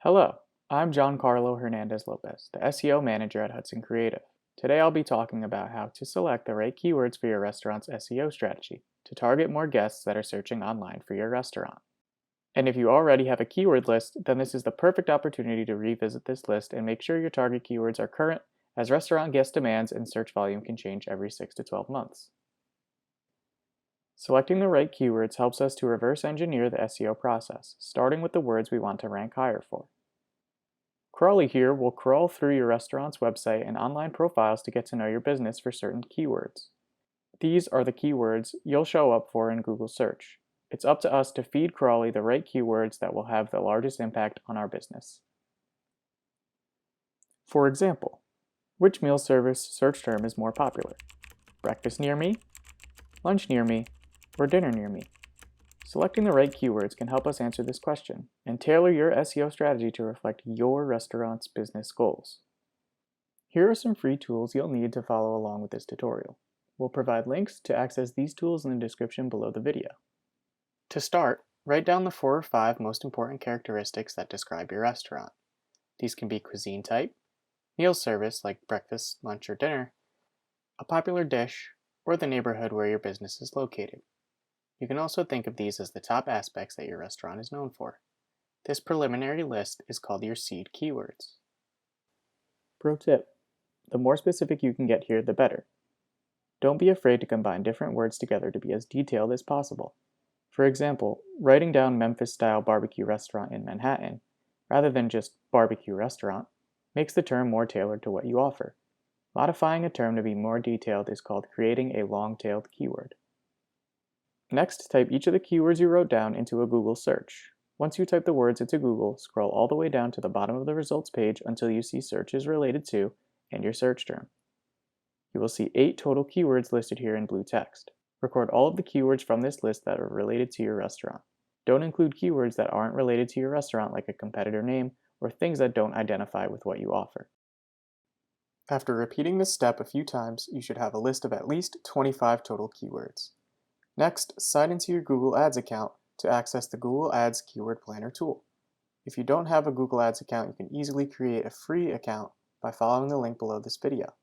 Hello, I'm JonCarlo Hernandez-Lopez, the SEO Manager at Hudson Creative. Today I'll be talking about how to select the right keywords for your restaurant's SEO strategy to target more guests that are searching online for your restaurant. And if you already have a keyword list, then this is the perfect opportunity to revisit this list and make sure your target keywords are current, as restaurant guest demands and search volume can change every 6 to 12 months. Selecting the right keywords helps us to reverse engineer the SEO process, starting with the words we want to rank higher for. Crawly here will crawl through your restaurant's website and online profiles to get to know your business for certain keywords. These are the keywords you'll show up for in Google search. It's up to us to feed Crawly the right keywords that will have the largest impact on our business. For example, which meal service search term is more popular? Breakfast near me, lunch near me, or dinner near me? Selecting the right keywords can help us answer this question and tailor your SEO strategy to reflect your restaurant's business goals. Here are some free tools you'll need to follow along with this tutorial. We'll provide links to access these tools in the description below the video. To start, write down the 4 or 5 most important characteristics that describe your restaurant. These can be cuisine type, meal service like breakfast, lunch, or dinner, a popular dish, or the neighborhood where your business is located. You can also think of these as the top aspects that your restaurant is known for. This preliminary list is called your seed keywords. Pro tip: the more specific you can get here, the better. Don't be afraid to combine different words together to be as detailed as possible. For example, writing down Memphis-style barbecue restaurant in Manhattan, rather than just barbecue restaurant, makes the term more tailored to what you offer. Modifying a term to be more detailed is called creating a long-tailed keyword. Next, type each of the keywords you wrote down into a Google search. Once you type the words into Google, scroll all the way down to the bottom of the results page until you see searches related to and your search term. You will see 8 total keywords listed here in blue text. Record all of the keywords from this list that are related to your restaurant. Don't include keywords that aren't related to your restaurant, like a competitor name or things that don't identify with what you offer. After repeating this step a few times, you should have a list of at least 25 total keywords. Next, sign into your Google Ads account to access the Google Ads Keyword Planner tool. If you don't have a Google Ads account, you can easily create a free account by following the link below this video.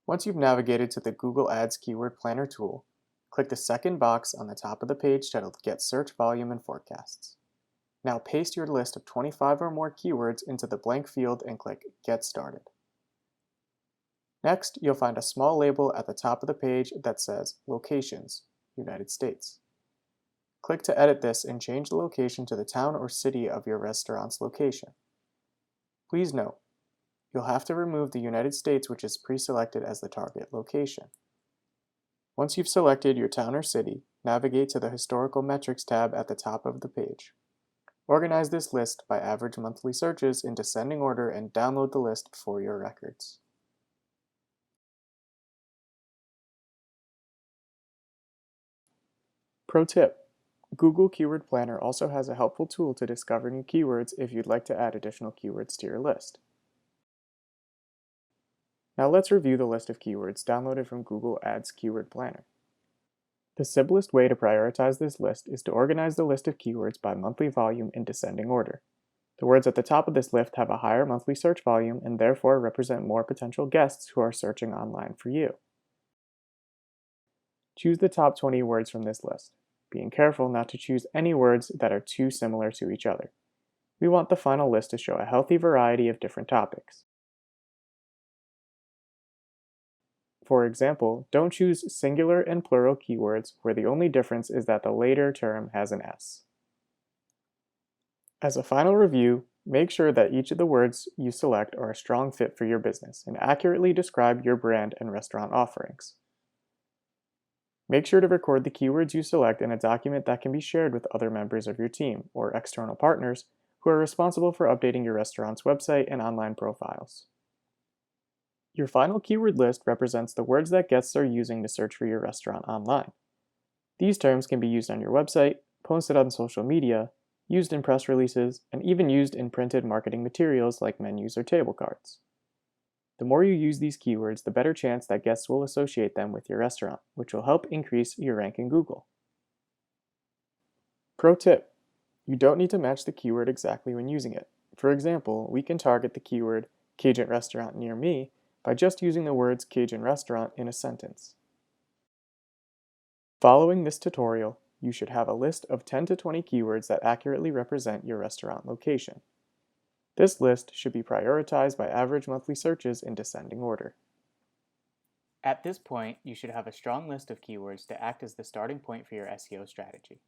Once you've navigated to the Google Ads Keyword Planner tool, click the second box on the top of the page titled Get Search Volume and Forecasts. Now paste your list of 25 or more keywords into the blank field and click Get Started. Next, you'll find a small label at the top of the page that says Locations, United States. Click to edit this and change the location to the town or city of your restaurant's location. Please note, you'll have to remove the United States, which is pre-selected as the target location. Once you've selected your town or city, navigate to the Historical Metrics tab at the top of the page. Organize this list by average monthly searches in descending order and download the list for your records. Pro tip: Google Keyword Planner also has a helpful tool to discover new keywords if you'd like to add additional keywords to your list. Now let's review the list of keywords downloaded from Google Ads Keyword Planner. The simplest way to prioritize this list is to organize the list of keywords by monthly volume in descending order. The words at the top of this list have a higher monthly search volume and therefore represent more potential guests who are searching online for you. Choose the top 20 words from this list, being careful not to choose any words that are too similar to each other. We want the final list to show a healthy variety of different topics. For example, don't choose singular and plural keywords where the only difference is that the later term has an S. As a final review, make sure that each of the words you select are a strong fit for your business and accurately describe your brand and restaurant offerings. Make sure to record the keywords you select in a document that can be shared with other members of your team or external partners who are responsible for updating your restaurant's website and online profiles. Your final keyword list represents the words that guests are using to search for your restaurant online. These terms can be used on your website, posted on social media, used in press releases, and even used in printed marketing materials like menus or table cards. The more you use these keywords, the better chance that guests will associate them with your restaurant, which will help increase your rank in Google. Pro tip: You don't need to match the keyword exactly when using it. For example, we can target the keyword Cajun restaurant near me by just using the words Cajun restaurant in a sentence. Following this tutorial, you should have a list of 10 to 20 keywords that accurately represent your restaurant location. This list should be prioritized by average monthly searches in descending order. At this point, you should have a strong list of keywords to act as the starting point for your SEO strategy.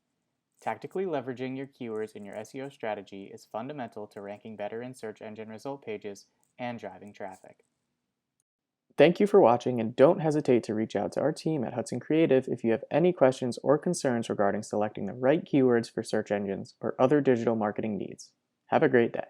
Tactically leveraging your keywords in your SEO strategy is fundamental to ranking better in search engine result pages and driving traffic. Thank you for watching, and don't hesitate to reach out to our team at Hudson Creative if you have any questions or concerns regarding selecting the right keywords for search engines or other digital marketing needs. Have a great day.